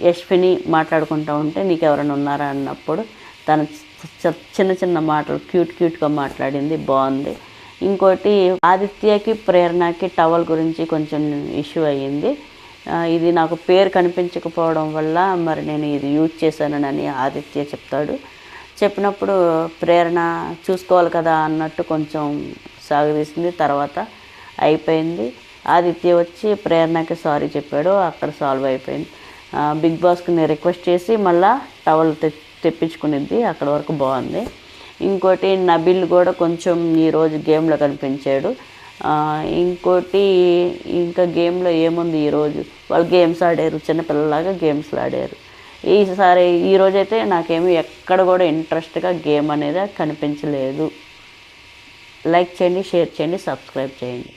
యశ్విని మాట్లాడుకుంటూ ఉంటే నీకు ఎవరైనా ఉన్నారా అన్నప్పుడు తను చిన్న చిన్న మాటలు క్యూట్గా మాట్లాడింది, బాగుంది. ఇంకోటి ఆదిత్యకి ప్రేరణకి టవల్ గురించి కొంచెం ఇష్యూ అయ్యింది. ఇది నాకు పేరు కనిపించకపోవడం వల్ల మరి నేను ఇది యూజ్ చేశానని ఆదిత్య చెప్తాడు. చెప్పినప్పుడు ప్రేరణ చూసుకోవాలి కదా అన్నట్టు కొంచెం సాగదీసింది. తర్వాత అయిపోయింది. ఆదిత్య వచ్చి ప్రేరణకి సారీ చెప్పాడు, అక్కడ సాల్వ్ అయిపోయింది. బిగ్ బాస్కి నేను రిక్వెస్ట్ చేసి మళ్ళీ టవల్ తెప్పించుకునిద్ది, అక్కడ వరకు బాగుంది. ఇంకోటి నబిల్ కూడా కొంచెం ఈరోజు గేమ్లో కనిపించాడు. ఇంకోటి ఇంకా గేమ్లో ఏముంది, ఈరోజు వాళ్ళు గేమ్స్ ఆడారు, చిన్నపిల్లలాగా గేమ్స్లు ఆడారు. ఈరోజైతే నాకేమీ ఎక్కడ కూడా ఇంట్రెస్ట్గా గేమ్ అనేది కనిపించలేదు. లైక్ చేయండి, షేర్ చేయండి, సబ్స్క్రైబ్ చేయండి.